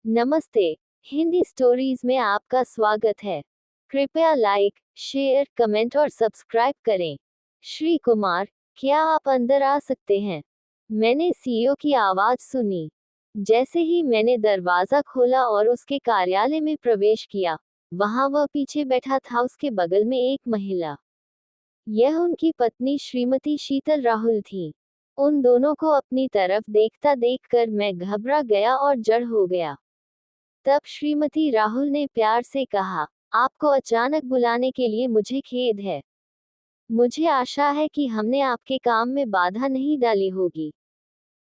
नमस्ते। हिंदी स्टोरीज में आपका स्वागत है। कृपया लाइक, शेयर, कमेंट और सब्सक्राइब करें। श्री कुमार, क्या आप अंदर आ सकते हैं? मैंने सीईओ की आवाज सुनी। जैसे ही मैंने दरवाजा खोला और उसके कार्यालय में प्रवेश किया, वहां वह पीछे बैठा था, उसके बगल में एक महिला। यह उनकी पत्नी श्रीमती शीतल राहुल थी। उन दोनों को अपनी तरफ देखता देखकर मैं घबरा गया और जड़ हो गया। तब श्रीमती राहुल ने प्यार से कहा, आपको अचानक बुलाने के लिए मुझे खेद है। मुझे आशा है कि हमने आपके काम में बाधा नहीं डाली होगी।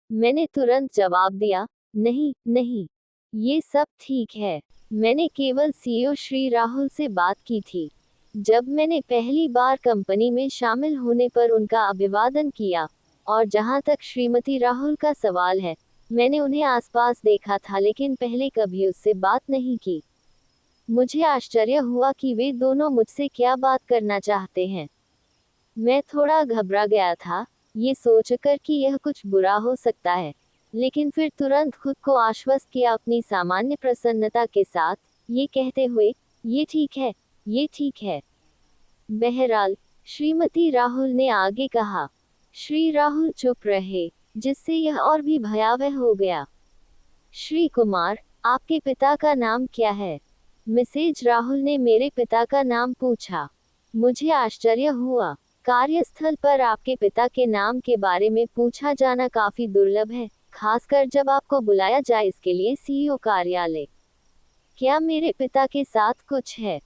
मैंने तुरंत जवाब दिया, नहीं नहीं, ये सब ठीक है। मैंने केवल सीईओ श्री राहुल से बात की थी। जब मैंने पहली बार कंपनी में शामिल होने पर उनका अभिवादन किया, और जहां तक श्रीमती राहुल का सवाल है, मैंने उन्हें आसपास देखा था लेकिन पहले कभी उससे बात नहीं की। मुझे आश्चर्य हुआ कि वे दोनों मुझसे क्या बात करना चाहते हैं। मैं थोड़ा घबरा गया था, ये सोचकर कि यह कुछ बुरा हो सकता है, लेकिन फिर तुरंत खुद को आश्वस्त किया अपनी सामान्य प्रसन्नता के साथ, ये कहते हुए, ये ठीक है, ये ठीक है। बहरहाल, श्रीमती राहुल ने आगे कहा। श्री राहुल चुप रहे, जिससे यह और भी भयावह हो गया। श्री कुमार, आपके पिता का नाम क्या है? मिसेज राहुल ने मेरे पिता का नाम पूछा। मुझे आश्चर्य हुआ। कार्यस्थल पर आपके पिता के नाम के बारे में पूछा जाना काफी दुर्लभ है, खासकर जब आपको बुलाया जाए इसके लिए सीईओ कार्यालय। क्या मेरे पिता के साथ कुछ है?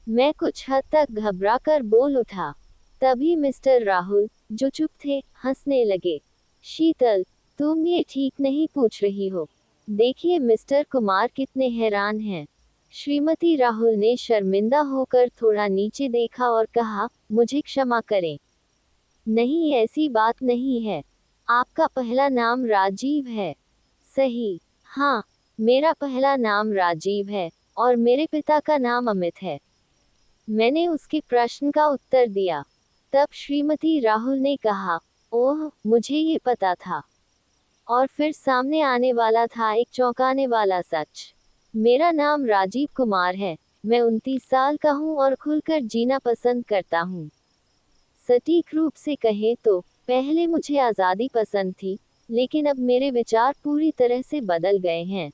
मैं कुछ हद तक घबराकर बोल उठा। तभी मिस्टर राहुल, जो चुप थे, हंसने लगे। शीतल, तुम ये ठीक नहीं पूछ रही हो। देखिए मिस्टर कुमार कितने हैरान हैं। श्रीमती राहुल ने शर्मिंदा होकर थोड़ा नीचे देखा और कहा, मुझे क्षमा करें। नहीं, ऐसी बात नहीं है। आपका पहला नाम राजीव है। सही। हाँ, मेरा पहला नाम राजीव है, और मेरे पिता का नाम अमित है। मैंने उसके प्रश्न का उत्तर दिया। तब श्रीमती राहुल ने कहा, ओह, मुझे ये पता था। और फिर सामने आने वाला था एक चौंकाने वाला सच। मेरा नाम राजीव कुमार है। मैं 29 साल का हूँ और खुलकर जीना पसंद करता हूँ। सटीक रूप से कहें तो पहले मुझे आज़ादी पसंद थी, लेकिन अब मेरे विचार पूरी तरह से बदल गए हैं।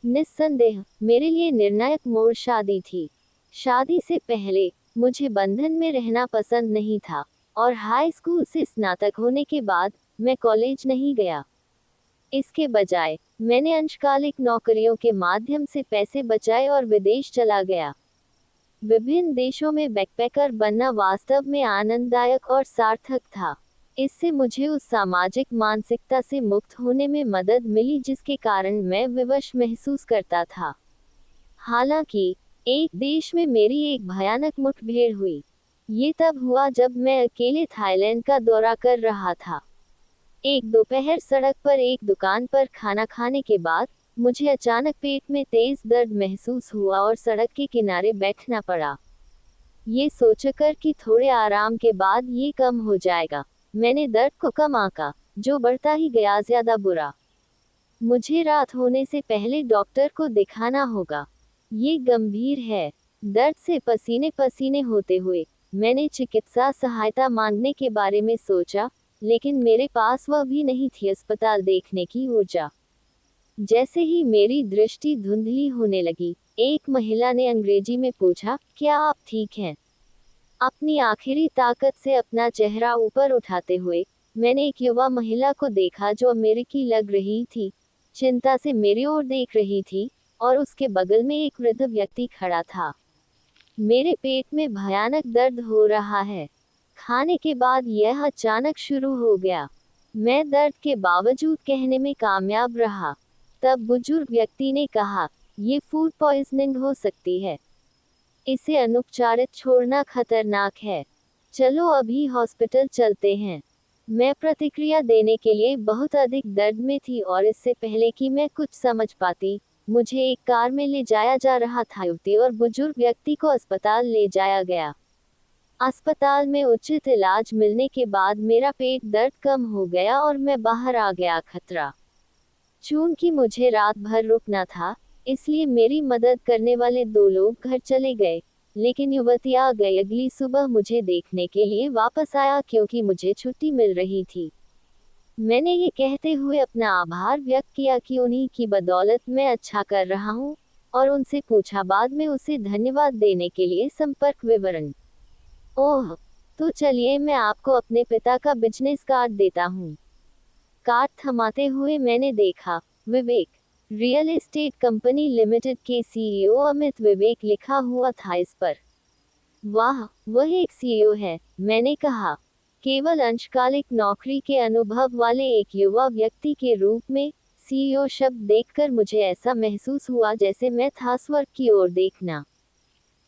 निस्संदेह, मेरे लिए निर्णायक मोड़ शादी थी। शादी से पहले मुझे बंधन में रहना पसंद नहीं था, और हाई स्कूल से स्नातक होने के बाद मैं कॉलेज नहीं गया। इसके बजाय मैंने अंशकालिक नौकरियों के माध्यम से पैसे बचाए और विदेश चला गया। विभिन्न देशों में बैकपैकर बनना वास्तव में आनंददायक और सार्थक था। इससे मुझे उस सामाजिक मानसिकता से मुक्त होने में मदद मिली जिसके कारण मैं विवश महसूस करता था। हालांकि एक देश में मेरी एक भयानक मुठभेड़ हुई। ये तब हुआ जब मैं अकेले थाईलैंड का दौरा कर रहा था। एक दोपहर सड़क पर एक दुकान पर खाना खाने के बाद मुझे अचानक पेट में तेज दर्द महसूस हुआ और सड़क के किनारे बैठना पड़ा। ये सोचकर कि थोड़े आराम के बाद ये कम हो जाएगा, मैंने दर्द को कम आंका, जो बढ़ता ही गया ज्यादा बुरा। मुझे रात होने से पहले डॉक्टर को दिखाना होगा। ये गंभीर है। दर्द से पसीने पसीने होते हुए मैंने चिकित्सा सहायता मांगने के बारे में सोचा, लेकिन मेरे पास वह भी नहीं थी अस्पताल देखने की ऊर्जा। जैसे ही मेरी दृष्टि धुंधली होने लगी, एक महिला ने अंग्रेजी में पूछा, क्या आप ठीक हैं? अपनी आखिरी ताकत से अपना चेहरा ऊपर उठाते हुए मैंने एक युवा महिला को देखा जो अमेरिकी लग रही थी, चिंता से मेरी ओर देख रही थी, और उसके बगल में एक वृद्ध व्यक्ति खड़ा था। मेरे पेट में भयानक दर्द हो रहा है। खाने के बाद यह अचानक शुरू हो गया। मैं दर्द के बावजूद कहने में कामयाब रहा। तब बुजुर्ग व्यक्ति ने कहा, ये फूड पॉइजनिंग हो सकती है। इसे अनुपचारित छोड़ना खतरनाक है। चलो अभी हॉस्पिटल चलते हैं। मैं प्रतिक्रिया देने के लिए बहुत अधिक दर्द में थी और इससे पहले कि मैं कुछ समझ पाती, मुझे एक कार में ले जाया जा रहा था। युवती और बुजुर्ग व्यक्ति को अस्पताल ले जाया गया। अस्पताल में उचित इलाज मिलने के बाद मेरा पेट दर्द कम हो गया और मैं बाहर आ गया। खतरा, चूंकि मुझे रात भर रुकना था, इसलिए मेरी मदद करने वाले 2 लोग घर चले गए, लेकिन युवती आ गई अगली सुबह मुझे देखने के लिए वापस आया क्योंकि मुझे छुट्टी मिल रही थी। मैंने ये कहते हुए अपना आभार व्यक्त किया कि उन्हीं की बदौलत मैं अच्छा कर रहा हूँ, और उनसे पूछा बाद में उसे धन्यवाद देने के लिए संपर्क विवरण। ओह! तो चलिए मैं आपको अपने पिता का बिजनेस कार्ड देता हूँ। कार्ड थमाते हुए मैंने देखा, विवेक, रियल एस्टेट कंपनी लिमिटेड के सीईओ अमित विवेक लिखा हुआ था इस पर। वाह, वह एक सीईओ है, मैंने कहा। केवल अंशकालिक नौकरी के अनुभव वाले एक युवा व्यक्ति के रूप में सीईओ शब्द देखकर मुझे ऐसा महसूस हुआ जैसे मैं था स्वर्ग की ओर देखना।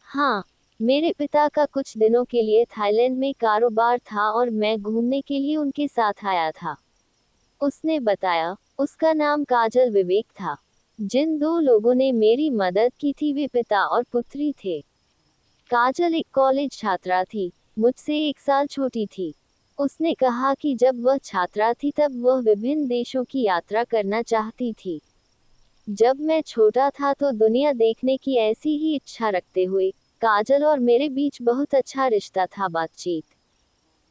हाँ, मेरे पिता का कुछ दिनों के लिए थाईलैंड में कारोबार था और मैं घूमने के लिए उनके साथ आया था। उसने बताया, उसका नाम काजल विवेक था। जिन 2 लोगों ने मेरी मदद की थी वे पिता और पुत्री थे। काजल एक कॉलेज छात्रा थी, मुझसे 1 साल छोटी थी। उसने कहा कि जब वह छात्रा थी तब वह विभिन्न देशों की यात्रा करना चाहती थी। जब मैं छोटा था तो दुनिया देखने की ऐसी ही इच्छा रखते हुए काजल और मेरे बीच बहुत अच्छा रिश्ता था। बातचीत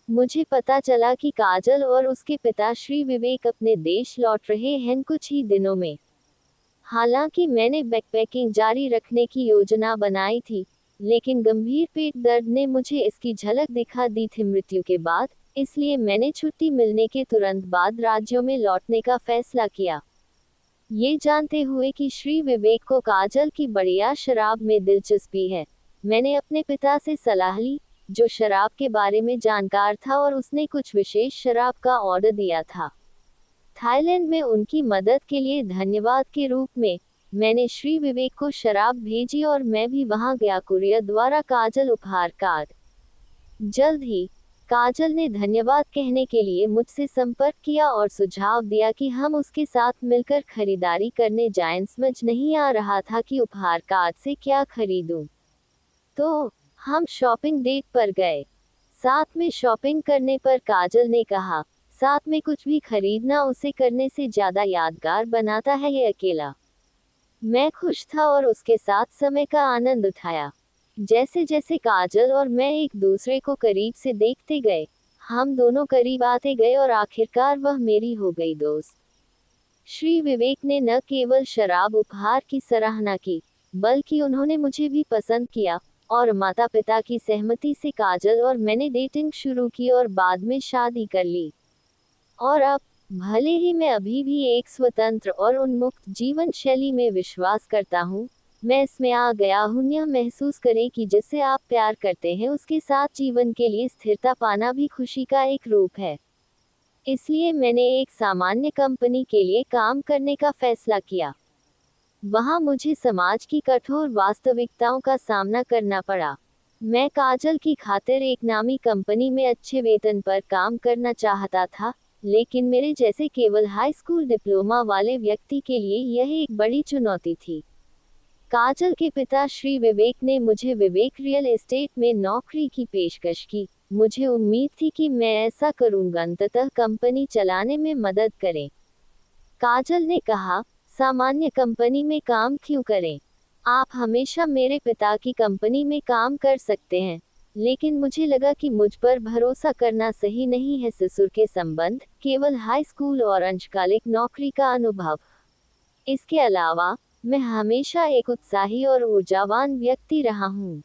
मुझे पता चला कि काजल और उसके पिता श्री विवेक अपने देश लौट रहे हैं कुछ ही दिनों में। हालांकि मैंने बैकपैकिंग जारी रखने की योजना बनाई थी, लेकिन गंभीर पेट दर्द ने मुझे इसकी झलक दिखा दी थी मृत्यु के बाद, इसलिए मैंने छुट्टी मिलने के तुरंत बाद राज्यों में लौटने का फैसला किया। ये जानते हुए कि श्री विवेक को काजल की बढ़िया शराब में दिलचस्पी है, मैंने अपने पिता से सलाह ली, जो शराब के बारे में जानकार था, और उसने कुछ विशेष शराब का ऑर्डर दिया था। थाईलैंड में उनकी मदद के लिए धन्यवाद के रूप में मैंने श्री विवेक को शराब भेजी और मैं भी वहां गया कुरियर द्वारा काजल उपहार कार्ड। जल्द ही काजल ने धन्यवाद कहने के लिए मुझसे संपर्क किया और सुझाव दिया कि हम उसके साथ मिलकर खरीदारी करने जाएं। समझ नहीं आ रहा था कि उपहार कार्ड से क्या खरीदूं। तो हम शॉपिंग डेट पर गए। साथ में शॉपिंग करने पर काजल ने कहा, साथ में कुछ भी खरीदना उसे करने से ज्यादा यादगार बनाता है ये अकेला। मैं खुश था और उसके साथ समय का आनंद उठाया। जैसे जैसे काजल और मैं एक दूसरे को करीब से देखते गए, हम दोनों करीब आते गए और आखिरकार वह मेरी हो गई दोस्त। श्री विवेक ने न केवल शराब उपहार की सराहना की, बल्कि उन्होंने मुझे भी पसंद किया, और माता पिता की सहमति से काजल और मैंने डेटिंग शुरू की और बाद में शादी कर ली। और अब, भले ही मैं अभी भी एक स्वतंत्र और उन्मुक्त जीवन शैली में विश्वास करता हूँ, मैं इसमें आ गया हूँ यह महसूस करें कि जिससे आप प्यार करते हैं उसके साथ जीवन के लिए स्थिरता पाना भी खुशी का एक रूप है। इसलिए मैंने एक सामान्य कंपनी के लिए काम करने का फैसला किया। वहाँ मुझे समाज की कठोर वास्तविकताओं का सामना करना पड़ा। मैं काजल की खातिर एक नामी कंपनी में अच्छे वेतन पर काम करना चाहता था, लेकिन मेरे जैसे केवल हाई स्कूल डिप्लोमा वाले व्यक्ति के लिए यह एक बड़ी चुनौती थी। काजल के पिता श्री विवेक ने मुझे विवेक रियल एस्टेट में नौकरी की पेशकश की। मुझे उम्मीद थी कि मैं ऐसा करूंगा, अंततः कंपनी चलाने में मदद करें। काजल ने कहा, सामान्य कंपनी में काम क्यों करें? आप हमेशा मेरे पिता की कंपनी में काम कर सकते हैं। लेकिन मुझे लगा कि मुझ पर भरोसा करना सही नहीं है। ससुर के संबंध, केवल हाई स्कूल और अंशकालिक नौकरी का अनुभव। इसके अलावा, मैं हमेशा एक उत्साही और ऊर्जावान व्यक्ति रहा हूँ।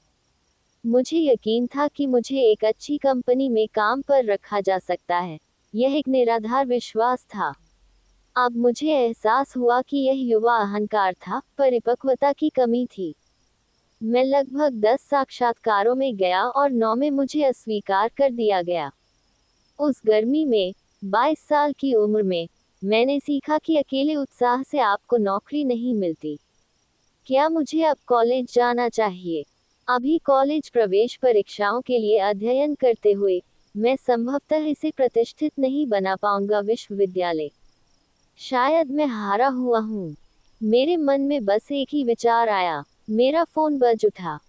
मुझे यकीन था कि मुझे एक अच्छी कंपनी में काम पर रखा जा सकता है। यह एक निराधार विश्वास था। अब मुझे एहसास हुआ कि यह युवा अहंकार था, परिपक्वता की कमी थी। मैं लगभग 10 साक्षात्कारों में गया और 9 में मुझे अस्वीकार कर दिया गया। उस गर्मी में, 22 साल की उम्र में, मैंने सीखा कि अकेले उत्साह से आपको नौकरी नहीं मिलती। क्या मुझे अब कॉलेज जाना चाहिए? अभी कॉलेज प्रवेश परीक्षाओं के लिए अध्ययन करते हुए, मैं संभवतः इसे प्रतिष्ठित नहीं बना पाऊंगा। विश्वविद्यालय, शायद मैं हारा हुआ हूँ। मेरे मन में बस एक ही विचार आया। मेरा फोन बज उठा।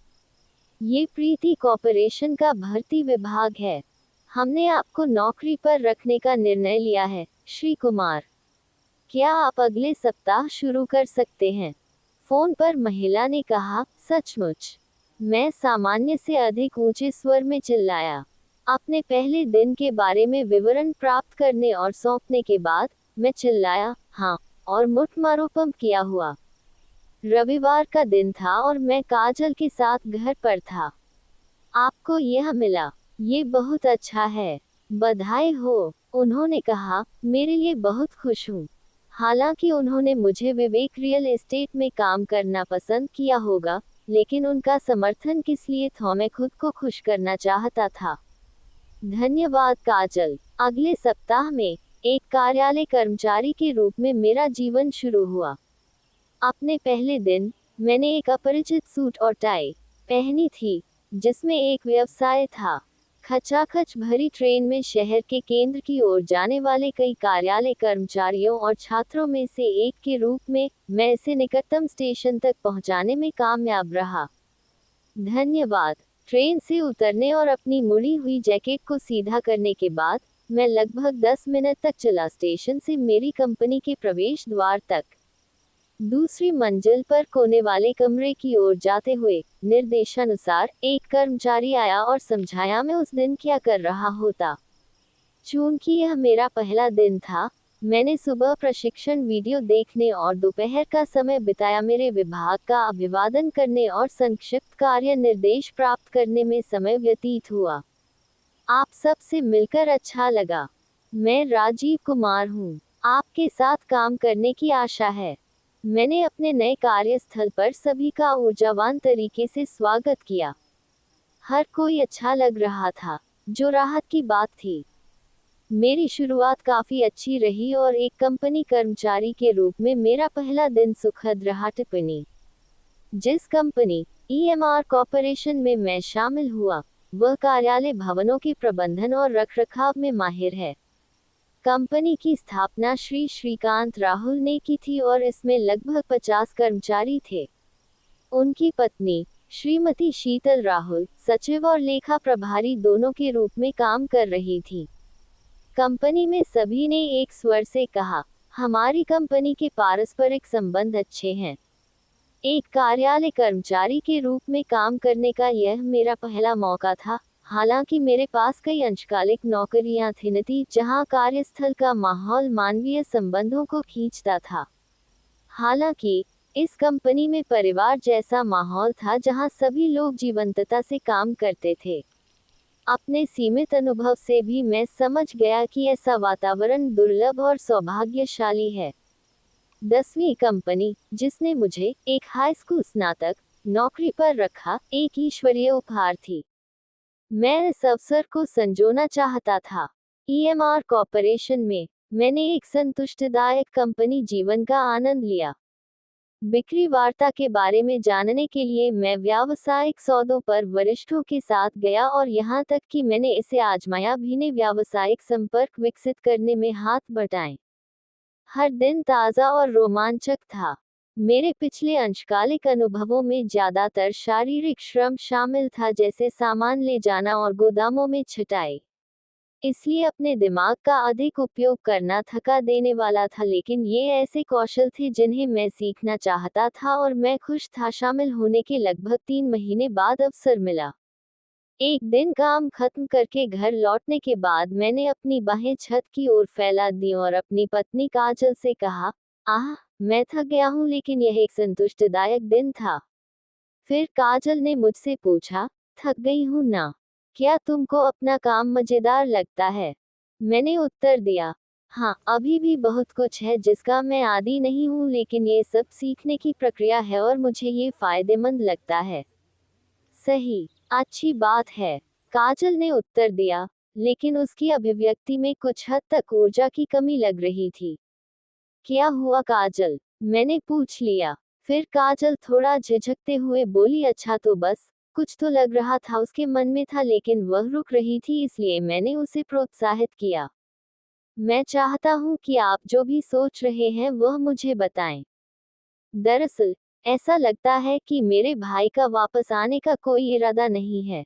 ये प्रीति कॉर्पोरेशन का भर्ती विभाग है। हमने आपको नौकरी पर रखने का निर्णय लिया है, श्री कुमार। क्या आप अगले सप्ताह शुरू कर सकते हैं? फोन पर महिला ने कहा, सचमुच? मैं सामान्य से अधिक ऊंचे स्वर में चिल्लाया। अपने पहले दिन के बारे में विवरण प्राप्त करने और सौंपने के बाद मैं चिल्लाया, हाँ, और मुठमारो पंप किया हुआ। रविवार का दिन था और मैं काजल के साथ घर पर था। आपको यह मिला, ये बहुत अच्छा है, बधाई हो, उन्होंने कहा। मेरे लिए बहुत खुश हूँ। हालांकि उन्होंने मुझे विवेक रियल एस्टेट में काम करना पसंद किया होगा, लेकिन उनका समर्थन किस लिए था? मैं खुद को खुश करना चाहता था। धन्यवाद काजल। अगले सप्ताह में एक कार्यालय कर्मचारी के रूप में मेरा जीवन शुरू हुआ। अपने पहले दिन मैंने एक अपरिचित सूट और टाई पहनी थी, जिसमें एक व्यवसाय था। खचाखच भरी ट्रेन में शहर के केंद्र की ओर जाने वाले कई कार्यालय कर्मचारियों और छात्रों में से एक के रूप में मैं इसे निकटतम स्टेशन तक पहुंचाने में कामयाब रहा। धन्यवाद। ट्रेन से उतरने और अपनी मुड़ी हुई जैकेट को सीधा करने के बाद मैं लगभग 10 मिनट तक चला स्टेशन से मेरी कंपनी के प्रवेश द्वार तक। दूसरी मंजिल पर कोने वाले कमरे की ओर जाते हुए निर्देशानुसार एक कर्मचारी आया और समझाया मैं उस दिन क्या कर रहा होता। चूंकि यह मेरा पहला दिन था, मैंने सुबह प्रशिक्षण वीडियो देखने और दोपहर का समय बिताया मेरे विभाग का अभिवादन करने और संक्षिप्त कार्य निर्देश प्राप्त करने में समय व्यतीत हुआ। आप सब से मिलकर अच्छा लगा। मैं राजीव कुमार हूँ। आपके साथ काम करने की आशा है। मैंने अपने नए कार्यस्थल पर सभी का ऊर्जावान तरीके से स्वागत किया। हर कोई अच्छा लग रहा था, जो राहत की बात थी। मेरी शुरुआत काफी अच्छी रही और एक कंपनी कर्मचारी के रूप में मेरा पहला दिन सुखद रहा। टिप्पणी: जिस कंपनी EMR कॉर्पोरेशन में मैं शामिल हुआ, वह कार्यालय भवनों के प्रबंधन और रखरखाव में माहिर है। कंपनी की स्थापना श्री श्रीकांत राहुल ने की थी और इसमें लगभग 50 कर्मचारी थे। उनकी पत्नी श्रीमती शीतल राहुल सचिव और लेखा प्रभारी दोनों के रूप में काम कर रही थी। कंपनी में सभी ने एक स्वर से कहा, हमारी कंपनी के पारस्परिक संबंध अच्छे हैं। एक कार्यालय कर्मचारी के रूप में काम करने का यह मेरा पहला मौका था। हालांकि मेरे पास कई अंशकालिक नौकरियां थी जहां कार्यस्थल का माहौल मानवीय संबंधों को खींचता था। हालांकि इस कंपनी में परिवार जैसा माहौल था जहां सभी लोग जीवंतता से काम करते थे। अपने सीमित अनुभव से भी मैं समझ गया कि ऐसा वातावरण दुर्लभ और सौभाग्यशाली है। 10वीं कंपनी, जिसने मुझे एक हाई स्कूल स्नातक नौकरी पर रखा, एक ईश्वरीय उपहार थी। मैं इस अवसर को संजोना चाहता था। EMR कॉर्पोरेशन में मैंने एक संतुष्टिदायक कंपनी जीवन का आनंद लिया। बिक्री वार्ता के बारे में जानने के लिए मैं व्यावसायिक सौदों पर वरिष्ठों के साथ गया और यहां तक कि मैंने इसे आजमाया भी ने व्यावसायिक संपर्क विकसित करने में हाथ बटाए। हर दिन ताज़ा और रोमांचक था। मेरे पिछले अंशकालिक अनुभवों में ज्यादातर शारीरिक श्रम शामिल था, जैसे सामान ले जाना और गोदामों में छटाई। इसलिए अपने दिमाग का अधिक उपयोग करना थका देने वाला था, लेकिन ये ऐसे कौशल थे जिन्हें मैं सीखना चाहता था और मैं खुश था। शामिल होने के लगभग 3 महीने बाद अवसर मिला। एक दिन काम खत्म करके घर लौटने के बाद मैंने अपनी बाहें छत की ओर फैला दी और अपनी पत्नी काजल से कहा, आह, मैं थक गया हूँ, लेकिन यह एक संतुष्टिदायक दिन था। फिर काजल ने मुझसे पूछा, थक गई हूँ ना? क्या तुमको अपना काम मजेदार लगता है? मैंने उत्तर दिया, हाँ, अभी भी बहुत कुछ है जिसका मैं आदी नहीं हूँ, लेकिन ये सब सीखने की प्रक्रिया है और मुझे ये फायदेमंद लगता है। सही, अच्छी बात है, काजल ने उत्तर दिया, लेकिन उसकी अभिव्यक्ति में कुछ हद तक ऊर्जा की कमी लग रही थी। क्या हुआ काजल? मैंने पूछ लिया। फिर काजल थोड़ा झिझकते हुए बोली, अच्छा तो बस, कुछ तो लग रहा था उसके मन में था, लेकिन वह रुक रही थी, इसलिए मैंने उसे प्रोत्साहित किया। मैं चाहता हूँ कि आप जो भी सोच रहे हैं वह मुझे बताएं। दरअसल, ऐसा लगता है कि मेरे भाई का वापस आने का कोई इरादा नहीं है।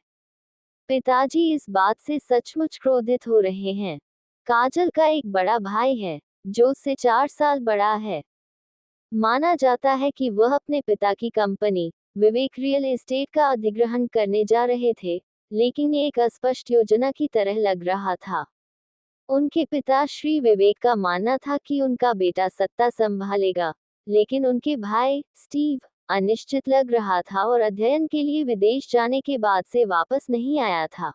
पिताजी इस बात से सचमुच क्रोधित हो रहे हैं। काजल का एक बड़ा भाई है, जो उससे 4 साल बड़ा है। माना जाता है कि वह अपने पिता की कंपनी विवेक रियल एस्टेट का अधिग्रहण करने जा रहे थे, लेकिन ये एक अस्पष्ट योजना की तरह लग रहा था। उनके पिता श्री विवेक का मानना था कि उनका बेटा सत्ता संभालेगा, लेकिन उनके भाई स्टीव अनिश्चित लग रहा था और अध्ययन के लिए विदेश जाने के बाद से वापस नहीं आया था।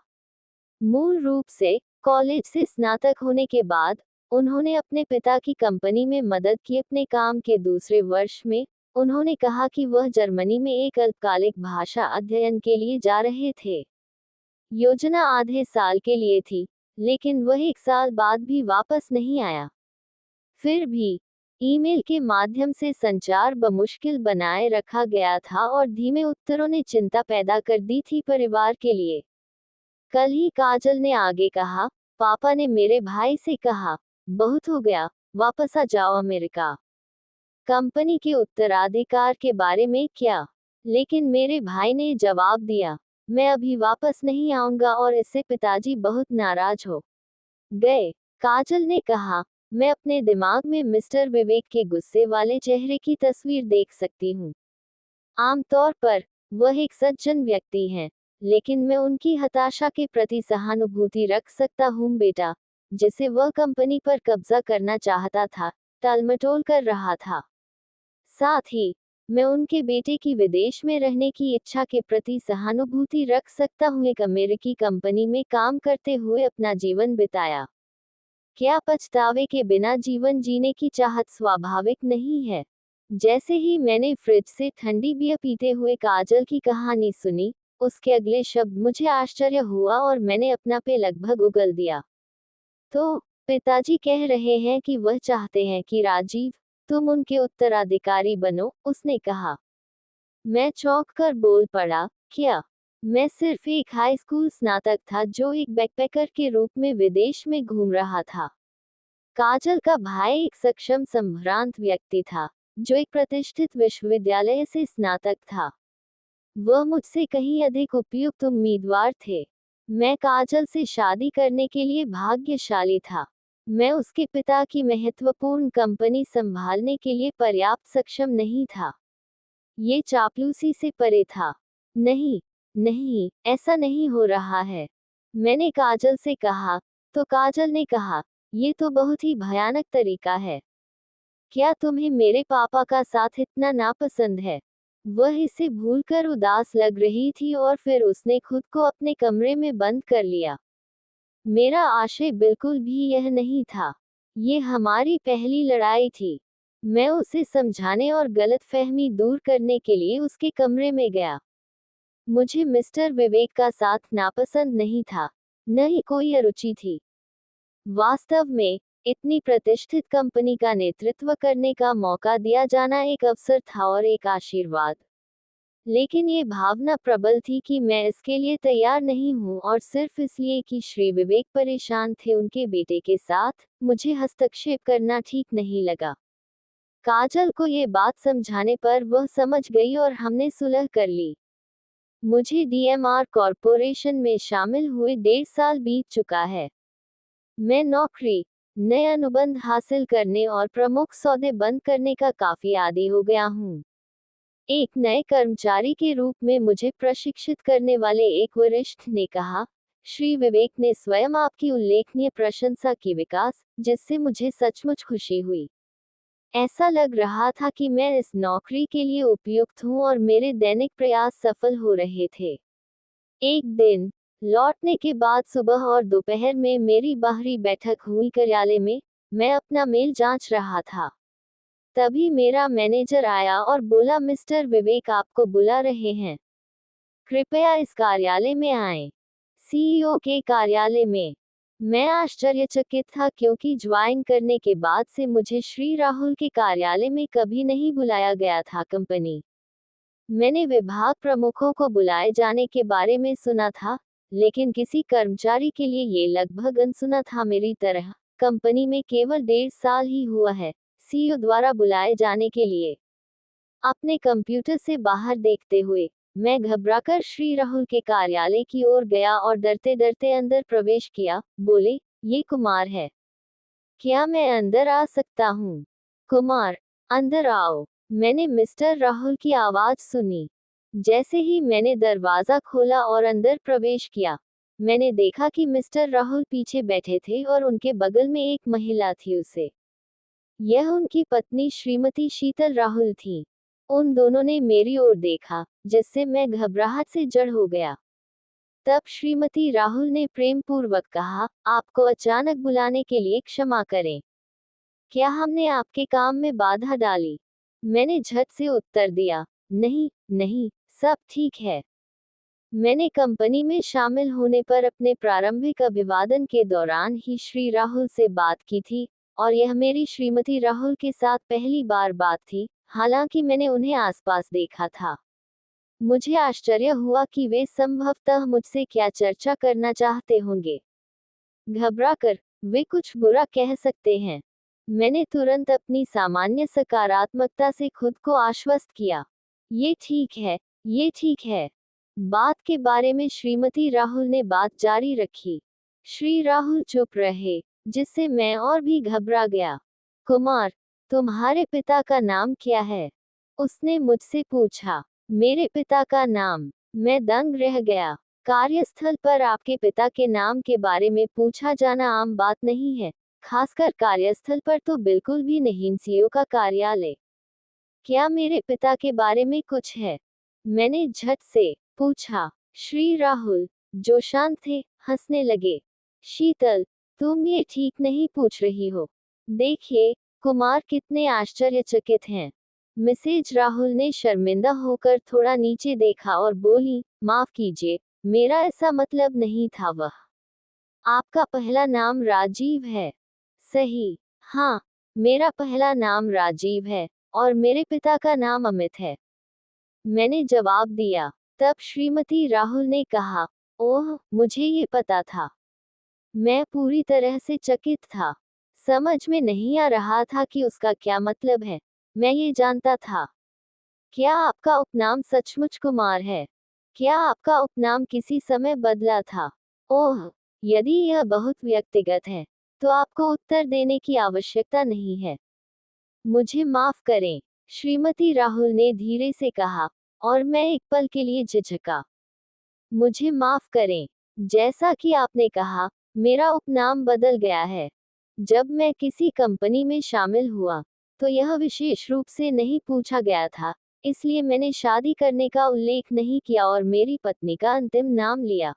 मूल रूप से कॉलेज से स्नातक होने के बाद उन्होंने अपने पिता की कंपनी में मदद की। अपने काम के दूसरे वर्ष में उन्होंने कहा कि वह जर्मनी में एक अल्पकालिक भाषा अध्ययन के लिए जा रहे थे। योजना आधे साल के लिए थी, लेकिन वह 1 साल बाद भी वापस नहीं आया। फिर भी ईमेल के माध्यम से संचार बमुश्किल बनाए रखा गया था और धीमे उत्तरों ने चिंता पैदा कर दी थी परिवार के लिए। कल ही काजल ने आगे कहा, पापा ने मेरे भाई से कहा, बहुत हो गया, वापस आ जाओ अमेरिका। कंपनी के उत्तराधिकार के बारे में क्या? लेकिन मेरे भाई ने जवाब दिया, मैं अभी वापस नहीं आऊंगा और इससे पिताजी बहुत नाराज हो गए। काजल ने कहा, मैं अपने दिमाग में मिस्टर विवेक के गुस्से वाले चेहरे की तस्वीर देख सकती हूँ। आमतौर पर वह एक सज्जन व्यक्ति हैं, लेकिन मैं उनकी हताशा के प्रति सहानुभूति रख सकता हूँ। बेटा, जिसे वह कंपनी पर कब्जा करना चाहता था, टालमटोल कर रहा था। साथ ही मैं उनके बेटे की विदेश में रहने की इच्छा के प्रति सहानुभूति रख सकता हूँ। एक अमेरिकी कंपनी में काम करते हुए अपना जीवन बिताया। क्या पछतावे के बिना जीवन जीने की चाहत स्वाभाविक नहीं है? जैसे ही मैंने फ्रिज से ठंडी बियर पीते हुए काजल की कहानी सुनी, उसके अगले शब्द मुझे आश्चर्य हुआ और मैंने अपना पे लगभग उगल दिया। तो पिताजी कह रहे हैं कि वह चाहते हैं कि राजीव, तुम उनके उत्तराधिकारी बनो, उसने कहा। मैं चौंक कर बोल पड़ा, क्या? मैं सिर्फ एक हाई स्कूल स्नातक था जो एक बैकपैकर के रूप में विदेश में घूम रहा था। काजल का भाई एक सक्षम संभ्रांत व्यक्ति था, जो एक प्रतिष्ठित विश्वविद्यालय से स्नातक था। वह मुझसे कहीं अधिक उपयुक्त उम्मीदवार थे। मैं काजल से शादी करने के लिए भाग्यशाली था। मैं उसके पिता की महत्वपूर्ण कंपनी संभालने के लिए पर्याप्त सक्षम नहीं था। ये चापलूसी से परे था। नहीं, नहीं, ऐसा नहीं हो रहा है, मैंने काजल से कहा। तो काजल ने कहा, ये तो बहुत ही भयानक तरीका है। क्या तुम्हें मेरे पापा का साथ इतना नापसंद है? वह इसे भूलकर उदास लग रही थी और फिर उसने खुद को अपने कमरे में बंद कर लिया। मेरा आशय बिल्कुल भी यह नहीं था। ये हमारी पहली लड़ाई थी। मैं उसे समझाने और गलतफहमी दूर करने के लिए उसके कमरे में गया। मुझे मिस्टर विवेक का साथ नापसंद नहीं था, न ही कोई अरुचि थी। वास्तव में इतनी प्रतिष्ठित कंपनी का नेतृत्व करने का मौका दिया जाना एक अवसर था और एक आशीर्वाद। लेकिन ये भावना प्रबल थी कि मैं इसके लिए तैयार नहीं हूँ, और सिर्फ इसलिए कि श्री विवेक परेशान थे उनके बेटे के साथ, मुझे हस्तक्षेप करना ठीक नहीं लगा। काजल को ये बात समझाने पर वह समझ गई और हमने सुलह कर ली। मुझे डीएमआर कॉरपोरेशन में शामिल हुए 1.5 साल बीत चुका है। मैं नौकरी, नए अनुबंध हासिल करने और प्रमुख सौदे बंद करने का काफी आदी हो गया हूँ। एक नए कर्मचारी के रूप में मुझे प्रशिक्षित करने वाले एक वरिष्ठ ने कहा, श्री विवेक ने स्वयं आपकी उल्लेखनीय प्रशंसा की, विकास, जिससे मुझे सचमुच खुशी हुई। ऐसा लग रहा था कि मैं इस नौकरी के लिए उपयुक्त हूँ और मेरे दैनिक प्रयास सफल हो रहे थे। एक दिन लौटने के बाद सुबह और दोपहर में मेरी बाहरी बैठक हुई कार्यालय में। मैं अपना मेल जांच रहा था। तभी मेरा मैनेजर आया और बोला, मिस्टर विवेक आपको बुला रहे हैं, कृपया इस कार्यालय में आएं। सीईओ के कार्यालय में। मैं आश्चर्यचकित था क्योंकि ज्वाइन करने के बाद से मुझे श्री राहुल के कार्यालय में कभी नहीं बुलाया गया था। कंपनी मैंने विभाग प्रमुखों को बुलाए जाने के बारे में सुना था, लेकिन किसी कर्मचारी के लिए ये लगभग अनसुना था। मेरी तरह कंपनी में केवल 1.5 साल ही हुआ है, सीईओ द्वारा बुलाए जाने के लिए। अपने कंप्यूटर से बाहर देखते हुए मैं घबराकर श्री राहुल के कार्यालय की ओर गया और डरते डरते अंदर प्रवेश किया। बोले, ये कुमार है, क्या मैं अंदर आ सकता हूँ? कुमार अंदर आओ। मैंने मिस्टर राहुल की आवाज सुनी। जैसे ही मैंने दरवाजा खोला और अंदर प्रवेश किया, मैंने देखा कि मिस्टर राहुल पीछे बैठे थे और उनके बगल में एक महिला थी। यह उनकी पत्नी श्रीमती शीतल राहुल थी। उन दोनों ने मेरी ओर देखा, जिससे मैं घबराहट से जड़ हो गया। तब श्रीमती राहुल ने प्रेम पूर्वक कहा, आपको अचानक बुलाने के लिए क्षमा करें। क्या हमने आपके काम में बाधा डाली? मैंने झट से उत्तर दिया, नहीं नहीं, सब ठीक है। मैंने कंपनी में शामिल होने पर अपने प्रारंभिक अभिवादन के दौरान ही श्री राहुल से बात की थी, और यह मेरी श्रीमती राहुल के साथ पहली बार बात थी, हालांकि मैंने उन्हें आसपास देखा था। मुझे आश्चर्य हुआ कि वे संभवतः मुझसे क्या चर्चा करना चाहते होंगे। घबराकर वे कुछ बुरा कह सकते हैं। मैंने तुरंत अपनी सामान्य सकारात्मकता से खुद को आश्वस्त किया। ये ठीक है, ये ठीक है। बात के बारे में श्रीमती राहुल ने बात जारी रखी। श्री राहुल चुप रहे, जिससे मैं और भी घबरा गया। कुमार, तुम्हारे पिता का नाम क्या है? उसने मुझसे पूछा। मेरे पिता का नाम? मैं दंग रह गया। कार्यस्थल पर आपके पिता के नाम के बारे में पूछा जाना आम बात नहीं है, खासकर कार्यस्थल पर तो बिल्कुल भी नहीं। सीईओ का कार्यालय। क्या मेरे पिता के बारे में कुछ है? मैंने झट से पूछा। श्री राहुल, जो शांत थे, हंसने लगे। शीतल, तुम ये ठीक नहीं पूछ रही हो। देखिए, कुमार कितने आश्चर्यचकित हैं। मिसेज राहुल ने शर्मिंदा होकर थोड़ा नीचे देखा और बोली, माफ कीजिए, मेरा ऐसा मतलब नहीं था। वह आपका पहला नाम राजीव है? सही। हाँ, मेरा पहला नाम राजीव है, और मेरे पिता का नाम अमित है। मैंने जवाब दिया। तब श्रीमती राहुल ने कहा, ओह, मुझे ये पता था। मैं पूरी तरह से चकित था। समझ में नहीं आ रहा था कि उसका क्या मतलब है। मैं ये जानता था। क्या आपका उपनाम सचमुच कुमार है? क्या आपका उपनाम किसी समय बदला था? ओह, यदि यह बहुत व्यक्तिगत है, तो आपको उत्तर देने की आवश्यकता नहीं है। मुझे माफ करें, श्रीमती राहुल ने धीरे से कहा, और मैं एक पल के लिए झिझका। मुझे माफ करें, जैसा कि आपने कहा, मेरा उपनाम बदल गया है। जब मैं किसी कंपनी में शामिल हुआ, तो यह विशेष रूप से नहीं पूछा गया था, इसलिए मैंने शादी करने का उल्लेख नहीं किया और मेरी पत्नी का अंतिम नाम लिया।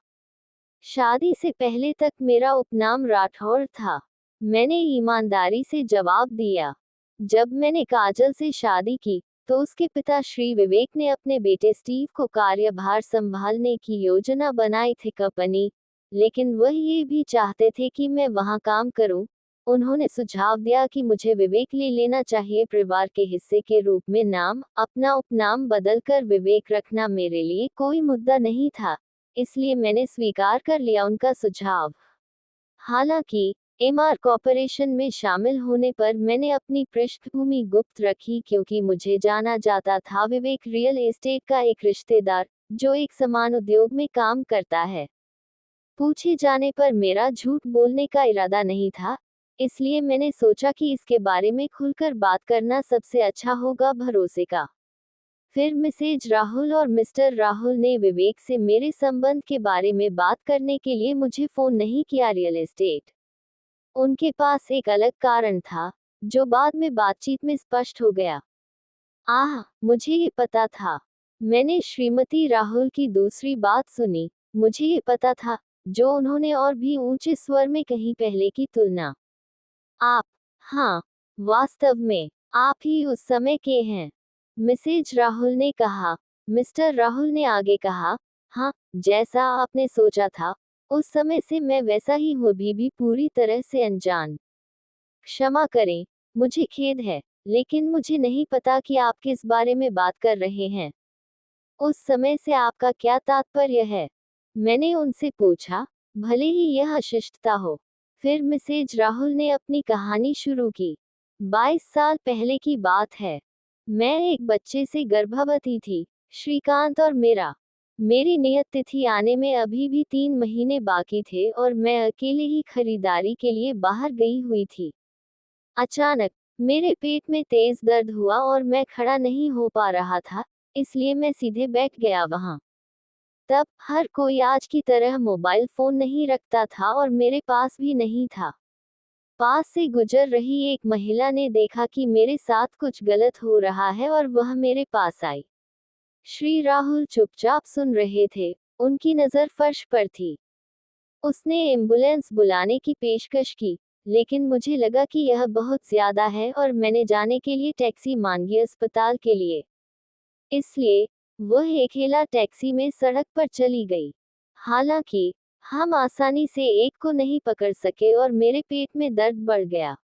शादी से पहले तक मेरा उपनाम राठौर था। मैंने ईमानदारी से जवाब दिया। जब मैंने काजल से शादी की, तो उसके पिता श्री विवेक ने अपने बेटे स्टीव को कार्यभार संभालने की योजना बनाई थी कंपनी, लेकिन वह ये भी चाहते थे कि मैं वहां काम करूं। उन्होंने सुझाव दिया कि मुझे विवेक ले लेना चाहिए। परिवार के हिस्से के रूप में नाम, अपना उपनाम बदलकर विवेक रखना मेरे लिए कोई मुद्दा नहीं था, इसलिए मैंने स्वीकार कर लिया उनका सुझाव। हालांकि एमआर कॉरपोरेशन में शामिल होने पर मैंने अपनी पृष्ठभूमि गुप्त रखी, क्योंकि मुझे जाना जाता था विवेक रियल एस्टेट का एक रिश्तेदार, जो एक समान उद्योग में काम करता है। पूछे जाने पर मेरा झूठ बोलने का इरादा नहीं था, इसलिए मैंने सोचा कि इसके बारे में खुलकर बात करना सबसे अच्छा होगा। भरोसे का। फिर मिसेज राहुल और मिस्टर राहुल ने विवेक से मेरे संबंध के बारे में बात करने के लिए मुझे फोन नहीं किया। Real estate. उनके पास एक अलग कारण था, जो बाद में बातचीत में स्पष्ट हो गया। मुझे ये पता था। मैंने श्रीमती राहुल की दूसरी बात सुनी। मुझे ये पता था, जो उन्होंने और भी ऊंचे स्वर में कही, पहले की तुलना। आप? हाँ, वास्तव में आप ही उस समय के हैं, मिसेज राहुल ने कहा। मिस्टर राहुल ने आगे कहा, हाँ, जैसा आपने सोचा था, उस समय से मैं वैसा ही हूँ, भी पूरी तरह से अनजान। क्षमा करें, मुझे खेद है, लेकिन मुझे नहीं पता कि आप किस बारे में बात कर रहे हैं। उस समय से आपका क्या तात्पर्य है? मैंने उनसे पूछा, भले ही यह अशिष्टता हो। फिर मिसेज राहुल ने अपनी कहानी शुरू की। 22 साल पहले की बात है। मैं एक बच्चे से गर्भवती थी, श्रीकांत और मेरी नियत तिथि आने में अभी भी 3 महीने बाकी थे और मैं अकेले ही खरीदारी के लिए बाहर गई हुई थी। अचानक मेरे पेट में तेज दर्द हुआ और मैं खड़ा नहीं हो पा रहा था, इसलिए मैं सीधे बैठ गया वहां। तब हर कोई आज की तरह मोबाइल फोन नहीं रखता था और मेरे पास भी नहीं था। पास से गुजर रही एक महिला ने देखा कि मेरे साथ कुछ गलत हो रहा है और वह मेरे पास आई। श्री राहुल चुपचाप सुन रहे थे, उनकी नजर फर्श पर थी। उसने एम्बुलेंस बुलाने की पेशकश की, लेकिन मुझे लगा कि यह बहुत ज्यादा है और मैंने जाने के लिए टैक्सी मांगी अस्पताल के लिए। इसलिए वह अकेला टैक्सी में सड़क पर चली गई। हालांकि हम आसानी से एक को नहीं पकड़ सके और मेरे पेट में दर्द बढ़ गया।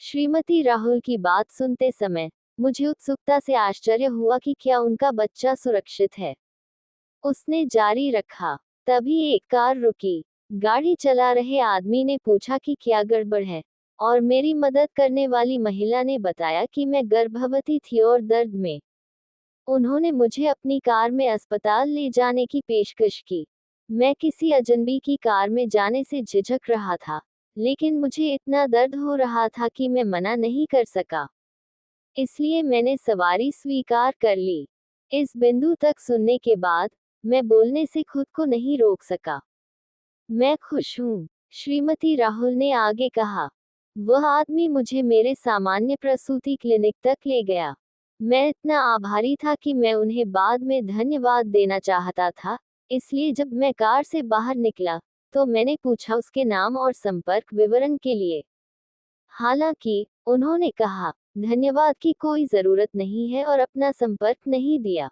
श्रीमती राहुल की बात सुनते समय मुझे उत्सुकता से आश्चर्य हुआ कि क्या उनका बच्चा सुरक्षित है। उसने जारी रखा। तभी एक कार रुकी। गाड़ी चला रहे आदमी ने पूछा कि क्या गड़बड़ है, और मेरी मदद करने वाली महिला ने बताया कि मैं गर्भवती थी और दर्द में। उन्होंने मुझे अपनी कार में अस्पताल ले जाने की पेशकश की। मैं किसी अजनबी की कार में जाने से झिझक रहा था, लेकिन मुझे इतना दर्द हो रहा था कि मैं मना नहीं कर सका। इसलिए मैंने सवारी स्वीकार कर ली। इस बिंदु तक सुनने के बाद मैं बोलने से खुद को नहीं रोक सका। मैं खुश हूँ, श्रीमती राहुल ने आगे कहा। वह आदमी मुझे मेरे सामान्य प्रसूति क्लिनिक तक ले गया। मैं इतना आभारी था कि मैं उन्हें बाद में धन्यवाद देना चाहता था, इसलिए जब मैं कार से बाहर निकला, तो मैंने पूछा उसके नाम और संपर्क विवरण के लिए। हालांकि उन्होंने कहा, धन्यवाद की कोई जरूरत नहीं है और अपना संपर्क नहीं दिया।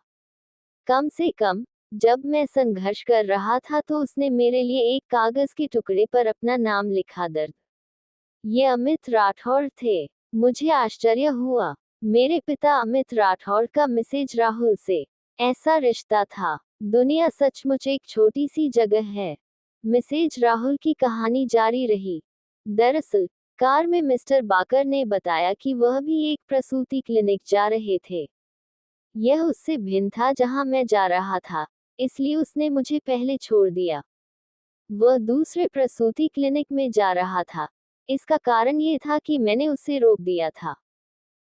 कम से कम जब मैं संघर्ष कर रहा था तो उसने मेरे लिए एक कागज के टुकड़े पर अपना नाम लिखा। दर्द। ये अमित राठौड़ थे। मुझे आश्चर्य हुआ। मेरे पिता अमित राठौड़ का मिसेज राहुल से ऐसा रिश्ता था। दुनिया सचमुच एक छोटी सी जगह है। मिसेज राहुल की कहानी जारी रही। दरअसल कार में मिस्टर बाकर ने बताया कि वह भी एक प्रसूति क्लिनिक जा रहे थे। यह उससे भिन्न था जहां मैं जा रहा था, इसलिए उसने मुझे पहले छोड़ दिया। वह दूसरे प्रसूति क्लिनिक में जा रहा था। इसका कारण ये था कि मैंने उसे रोक दिया था।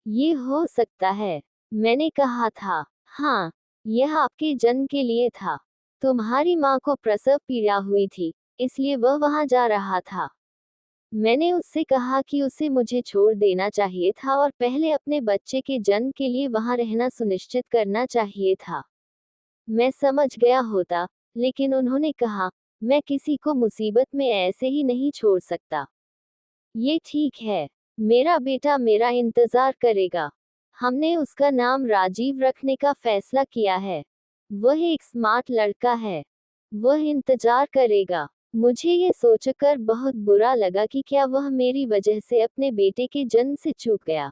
ये हो सकता है, मैंने कहा था। हाँ, यह आपके जन्म के लिए था। तुम्हारी माँ को प्रसव पीड़ा हुई थी, इसलिए वह वहां जा रहा था। मैंने उससे कहा कि उसे मुझे छोड़ देना चाहिए था और पहले अपने बच्चे के जन्म के लिए वहां रहना सुनिश्चित करना चाहिए था। मैं समझ गया होता, लेकिन उन्होंने कहा, मैं किसी को मुसीबत में ऐसे ही नहीं छोड़ सकता। ये ठीक है, मेरा बेटा मेरा इंतजार करेगा। हमने उसका नाम राजीव रखने का फैसला किया है। वह एक स्मार्ट लड़का है। वह इंतजार करेगा। मुझे ये सोचकर बहुत बुरा लगा कि क्या वह मेरी वजह से अपने बेटे के जन्म से चूक गया।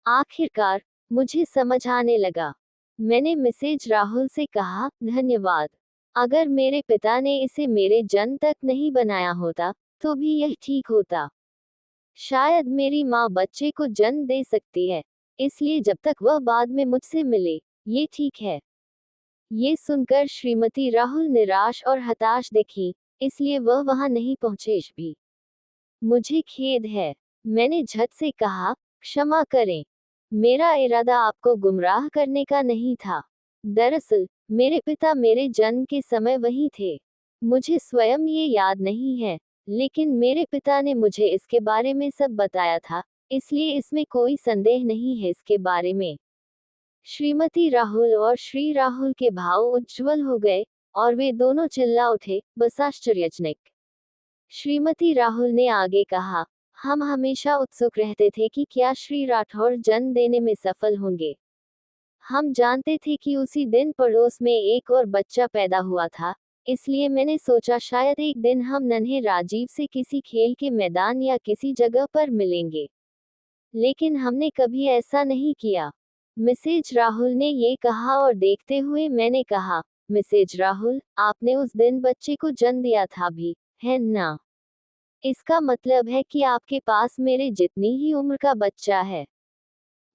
आखिरकार मुझे समझ आने लगा। मैंने मिसेज राहुल से कहा, धन्यवाद। अगर मेरे पिता ने इसे मेरे जन्म तक नहीं बनाया होता, तो भी यह ठीक होता। शायद मेरी माँ बच्चे को जन्म दे सकती है, इसलिए जब तक वह बाद में मुझसे मिले, ये ठीक है। ये सुनकर श्रीमती राहुल निराश और हताश दिखी, इसलिए वह वहां नहीं पहुंचे भी। मुझे खेद है, मैंने झट से कहा, क्षमा करें। मेरा इरादा आपको गुमराह करने का नहीं था। दरअसल मेरे पिता मेरे जन्म के समय वहीं थे। मुझे स्वयं ये याद नहीं है, लेकिन मेरे पिता ने मुझे इसके बारे में सब बताया था, इसलिए इसमें कोई संदेह नहीं है इसके बारे में। श्रीमती राहुल और श्री राहुल के भाव उज्ज्वल हो गए और वे दोनों चिल्ला उठे, बस आश्चर्यजनक। श्रीमती राहुल ने आगे कहा, हम हमेशा उत्सुक रहते थे कि क्या श्री राठौड़ जन्म देने में सफल होंगे। हम जानते थे कि उसी दिन पड़ोस में एक और बच्चा पैदा हुआ था, इसलिए मैंने सोचा शायद एक दिन हम नन्हे राजीव से किसी खेल के मैदान या किसी जगह पर मिलेंगे। लेकिन हमने कभी ऐसा नहीं किया। मिसेज राहुल ने ये कहा और देखते हुए मैंने कहा, मिसेज राहुल, आपने उस दिन बच्चे को जन्म दिया था भी, है ना? इसका मतलब है कि आपके पास मेरे जितनी ही उम्र का बच्चा है।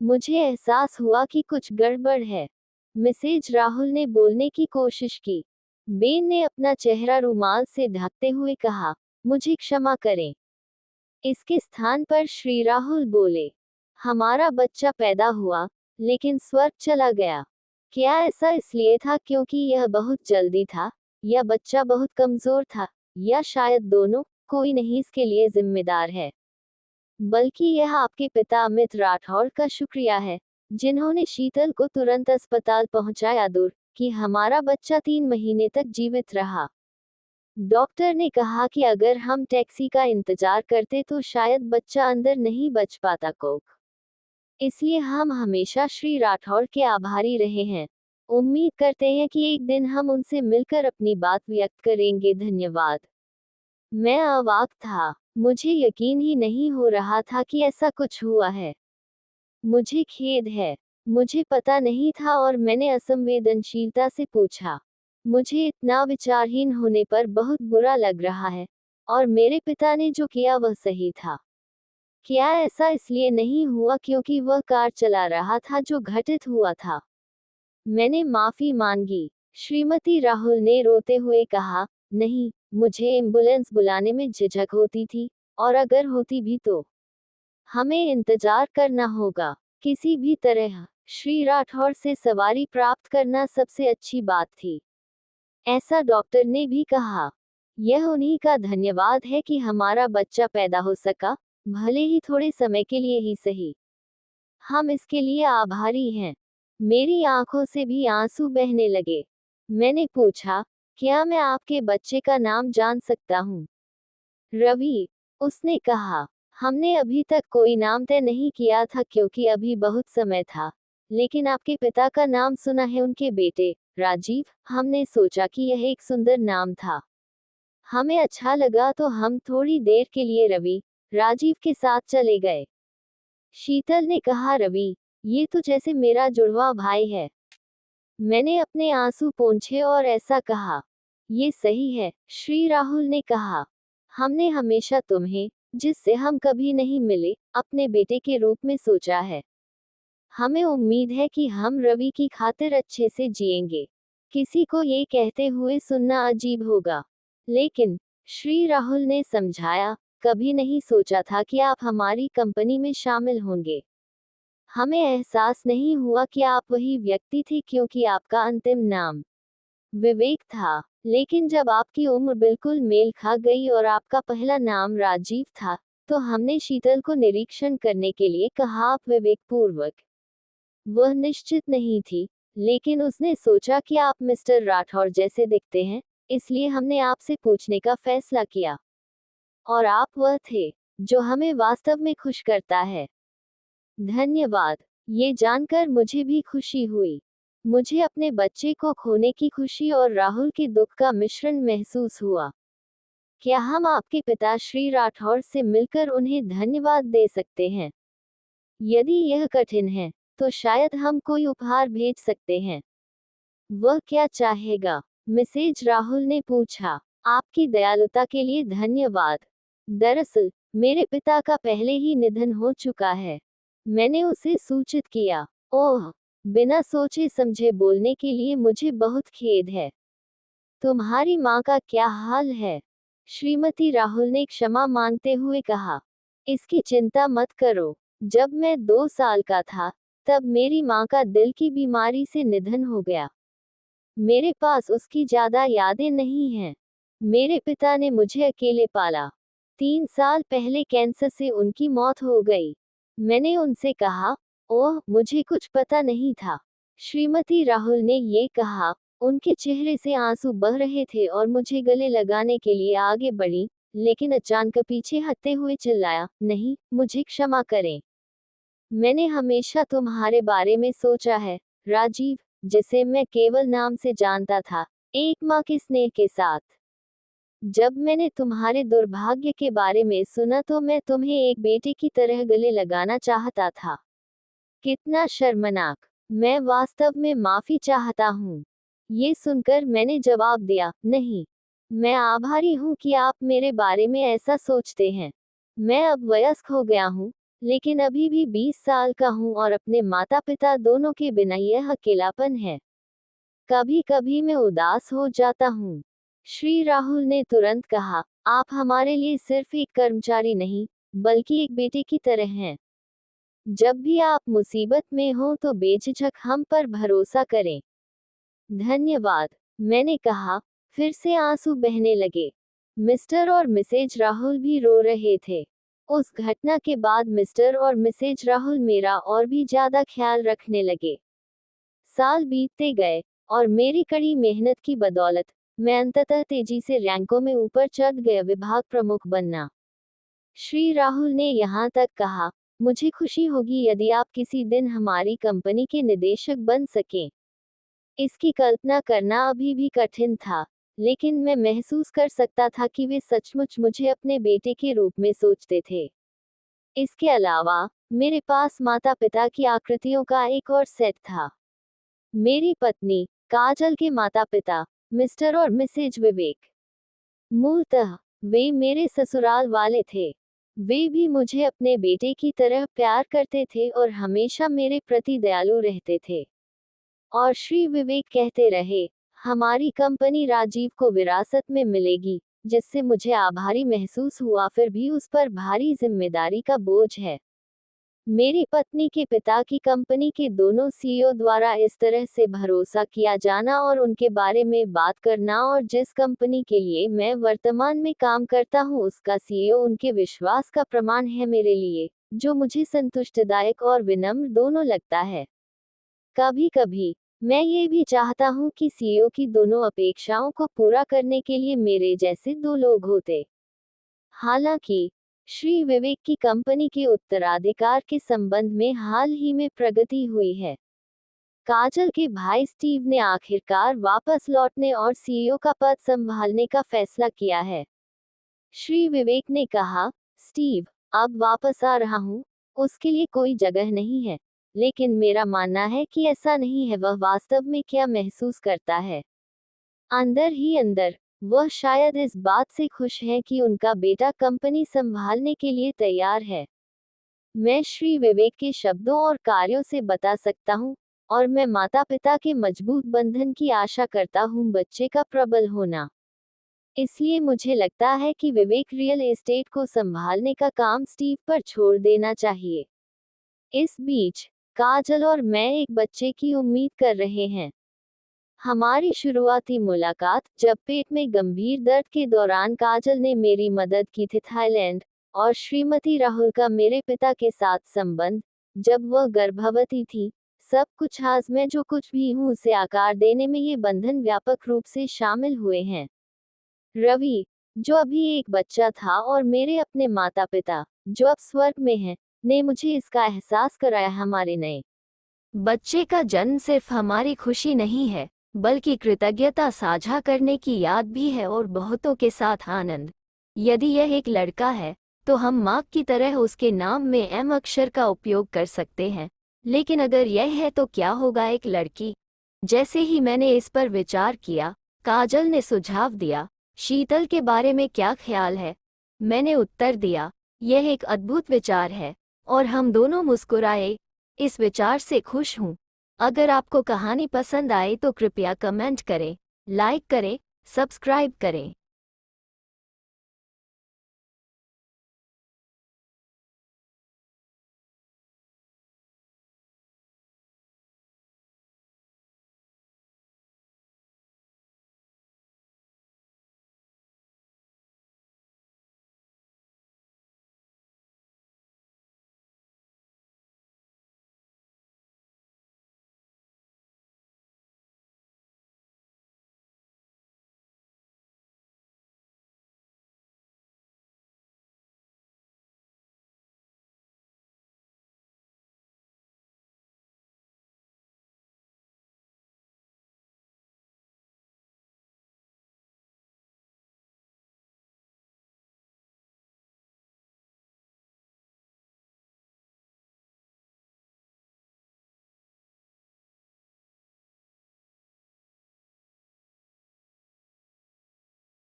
मुझे एहसास हुआ कि कुछ गड़बड़ है। मिसेज राहुल ने बोलने की कोशिश की। बेन ने अपना चेहरा रुमाल से ढकते हुए कहा, मुझे क्षमा करें। इसके स्थान पर श्री राहुल बोले, हमारा बच्चा पैदा हुआ, लेकिन स्वर्ग चला गया। क्या ऐसा इसलिए था क्योंकि यह बहुत जल्दी था, या बच्चा बहुत कमजोर था, या शायद दोनों? कोई नहीं इसके लिए जिम्मेदार है, बल्कि यह आपके पिता अमित राठौड़ का शुक्रिया है, जिन्होंने शीतल को तुरंत अस्पताल पहुंचाया। दूर कि हमारा बच्चा 3 महीने तक जीवित रहा। डॉक्टर ने कहा कि अगर हम टैक्सी का इंतजार करते तो शायद बच्चा अंदर नहीं बच पाता। कोक इसलिए हम हमेशा श्री राठौड़ के आभारी रहे हैं। उम्मीद करते हैं कि एक दिन हम उनसे मिलकर अपनी बात व्यक्त करेंगे। धन्यवाद। मैं अवाक था। मुझे यकीन ही नहीं हो रहा था कि ऐसा कुछ हुआ है। मुझे खेद है। मुझे पता नहीं था और मैंने असंवेदनशीलता से पूछा। मुझे इतना विचारहीन होने पर बहुत बुरा लग रहा है, और मेरे पिता ने जो किया वह सही था। क्या ऐसा इसलिए नहीं हुआ क्योंकि वह कार चला रहा था जो घटित हुआ था? मैंने माफी मांगी। श्रीमती राहुल ने रोते हुए कहा, नहीं, मुझे एम्बुलेंस बुलाने में झिझक होती थी, और अगर होती भी तो हमें इंतजार करना होगा। किसी भी तरह श्री राठौड़ से सवारी प्राप्त करना सबसे अच्छी बात थी, ऐसा डॉक्टर ने भी कहा। यह उन्हीं का धन्यवाद है कि हमारा बच्चा पैदा हो सका, भले ही थोड़े समय के लिए ही सही। हम इसके लिए आभारी हैं। मेरी आंखों से भी आंसू बहने लगे। मैंने पूछा, क्या मैं आपके बच्चे का नाम जान सकता हूँ? रवि, उसने कहा। हमने अभी तक कोई नाम तय नहीं किया था क्योंकि अभी बहुत समय था, लेकिन आपके पिता का नाम सुना है, उनके बेटे राजीव। हमने सोचा कि यह एक सुंदर नाम था। हमें अच्छा लगा तो हम थोड़ी देर के लिए रवि, राजीव के साथ चले गए। शीतल ने कहा, रवि, ये तो जैसे मेरा जुड़वा भाई है। मैंने अपने आंसू पोंछे और ऐसा कहा। ये सही है, श्री राहुल ने कहा। हमने हमेशा तुम्हें, जिससे हम कभी नहीं मिले, अपने बेटे के रूप में सोचा है। हमें उम्मीद है कि हम रवि की खातिर अच्छे से जिएंगे। किसी को ये कहते हुए सुनना अजीब होगा, लेकिन श्री राहुल ने समझाया, कभी नहीं सोचा था कि आप हमारी कंपनी में शामिल होंगे। हमें एहसास नहीं हुआ कि आप वही व्यक्ति थे क्योंकि आपका अंतिम नाम विवेक था, लेकिन जब आपकी उम्र बिल्कुल मेल खा गई और आपका पहला नाम राजीव था, तो हमने शीतल को निरीक्षण करने के लिए कहा। आप विवेकपूर्वक वह निश्चित नहीं थी, लेकिन उसने सोचा कि आप मिस्टर राठौर जैसे दिखते हैं, इसलिए हमने आपसे पूछने का फैसला किया। और आप वह थे जो हमें वास्तव में खुश करता है। धन्यवाद। ये जानकर मुझे भी खुशी हुई। मुझे अपने बच्चे को खोने की खुशी और राहुल के दुख का मिश्रण महसूस हुआ। क्या हम आपके पिता श्री राठौर से मिलकर उन्हें धन्यवाद दे सकते हैं? यदि यह कठिन है, तो शायद हम कोई उपहार भेज सकते हैं। वह क्या चाहेगा? मिसेज राहुल ने पूछा। आपकी दयालुता के लिए धन्यवाद। दरअसल मेरे पिता का पहले ही निधन हो चुका है। मैंने उसे सूचित किया। ओह, बिना सोचे समझे बोलने के लिए मुझे बहुत खेद है। तुम्हारी माँ का क्या हाल है? श्रीमती राहुल ने क्षमा मांगते हुए कहा। इसकी चिंता मत करो। जब मैं 2 साल का था, तब मेरी माँ का दिल की बीमारी से निधन हो गया। मेरे पास उसकी ज्यादा यादें नहीं हैं। मेरे पिता ने मुझे अकेले पाला। 3 साल पहले कैंसर से उनकी मौत हो गई। मैंने उनसे कहा, ओह, मुझे कुछ पता नहीं था। श्रीमती राहुल ने ये कहा। उनके चेहरे से आंसू बह रहे थे और मुझे गले लगाने के लिए आगे बढ़ी, लेकिन अचानक पीछे हटते हुए चिल्लाया, नहीं, मुझे क्षमा करें। मैंने हमेशा तुम्हारे बारे में सोचा है, राजीव, जिसे मैं केवल नाम से जानता था, एक माँ के स्नेह के साथ। जब मैंने तुम्हारे दुर्भाग्य के बारे में सुना तो मैं तुम्हें एक बेटे की तरह गले लगाना चाहता था। कितना शर्मनाक। मैं वास्तव में माफी चाहता हूँ। ये सुनकर मैंने जवाब दिया, नहीं। मैं आभारी हूँ कि आप मेरे बारे में ऐसा सोचते हैं। मैं अब वयस्क हो गया हूँ, लेकिन अभी भी 20 साल का हूँ और अपने माता पिता दोनों के बिना यह अकेलापन है। कभी कभी मैं उदास हो जाता हूँ। श्री राहुल ने तुरंत कहा, आप हमारे लिए सिर्फ एक कर्मचारी नहीं, बल्कि एक बेटे की तरह हैं। जब भी आप मुसीबत में हो तो बेझिझक हम पर भरोसा करें। धन्यवाद। मैंने कहा। फिर से आंसू बहने लगे। मिस्टर और मिसेज राहुल भी रो रहे थे। उस घटना के बाद मिस्टर और मिसेज राहुल मेरा और भी ज्यादा ख्याल रखने लगे। साल बीतते गए और मेरी कड़ी मेहनत की बदौलत मैं अंततः तेजी से रैंकों में ऊपर चढ़ गया, विभाग प्रमुख बनना। श्री राहुल ने यहाँ तक कहा, मुझे खुशी होगी यदि आप किसी दिन हमारी कंपनी के निदेशक बन सकें। इसकी कल्पना करना अभी भी कठिन था, लेकिन मैं महसूस कर सकता था कि वे सचमुच मुझे अपने बेटे के रूप में सोचते थे। इसके अलावा मेरे पास माता पिता की आकृतियों का एक और सेट था। मेरी पत्नी काजल के माता पिता मिस्टर और मिसेज विवेक। मूलतः वे मेरे ससुराल वाले थे। वे भी मुझे अपने बेटे की तरह प्यार करते थे और हमेशा मेरे प्रति दयालु रहते थे। और श्री विवेक कहते रहे, हमारी कंपनी राजीव को विरासत में मिलेगी, जिससे मुझे आभारी महसूस हुआ, फिर भी उस पर भारी जिम्मेदारी का बोझ है। मेरी पत्नी के पिता की कंपनी के दोनों सीईओ द्वारा इस तरह से भरोसा किया जाना और उनके बारे में बात करना, और जिस कंपनी के लिए मैं वर्तमान में काम करता हूं उसका सीईओ उनके विश्वास का प्रमाण है मेरे लिए, जो मुझे संतुष्टिदायक और विनम्र दोनों लगता है। कभी कभी मैं ये भी चाहता हूँ कि सीईओ की दोनों अपेक्षाओं को पूरा करने के लिए मेरे जैसे दो लोग होते। हालांकि श्री विवेक की कंपनी के उत्तराधिकार के संबंध में हाल ही में प्रगति हुई है। काजल के भाई स्टीव ने आखिरकार वापस लौटने और सीईओ का पद संभालने का फैसला किया है। श्री विवेक ने कहा, स्टीव अब वापस आ रहा हूँ, उसके लिए कोई जगह नहीं है, लेकिन मेरा मानना है कि ऐसा नहीं है। वह वास्तव में क्या महसूस करता है, अंदर ही अंदर वह शायद इस बात से खुश है कि उनका बेटा कंपनी संभालने के लिए तैयार है। मैं श्री विवेक के शब्दों और कार्यों से बता सकता हूँ, और मैं माता पिता के मजबूत बंधन की आशा करता हूँ, बच्चे का प्रबल होना। इसलिए मुझे लगता है कि विवेक रियल एस्टेट को संभालने का काम स्टीव पर छोड़ देना चाहिए। इस बीच काजल और मैं एक बच्चे की उम्मीद कर रहे हैं। हमारी शुरुआती मुलाकात जब पेट में गंभीर दर्द के दौरान काजल ने मेरी मदद की थी। थाईलैंड और श्रीमती राहुल का मेरे पिता के साथ संबंध जब वह गर्भवती थी, सब कुछ आज मैं जो कुछ भी हूँ उसे आकार देने में ये बंधन व्यापक रूप से शामिल हुए हैं। रवि, जो अभी एक बच्चा था, और मेरे अपने माता पिता जो अब स्वर्ग में हैं, ने मुझे इसका एहसास कराया। हमारे नए बच्चे का जन्म सिर्फ हमारी खुशी नहीं है, बल्कि कृतज्ञता साझा करने की याद भी है, और बहुतों के साथ आनंद। यदि यह एक लड़का है तो हम माँ की तरह उसके नाम में एम अक्षर का उपयोग कर सकते हैं, लेकिन अगर यह है तो क्या होगा एक लड़की? जैसे ही मैंने इस पर विचार किया, काजल ने सुझाव दिया, शीतल के बारे में क्या ख्याल है? मैंने उत्तर दिया, यह एक अद्भुत विचार है, और हम दोनों मुस्कुराए। इस विचार से खुश हूँ। अगर आपको कहानी पसंद आए तो कृपया कमेंट करें, लाइक करें, सब्सक्राइब करें।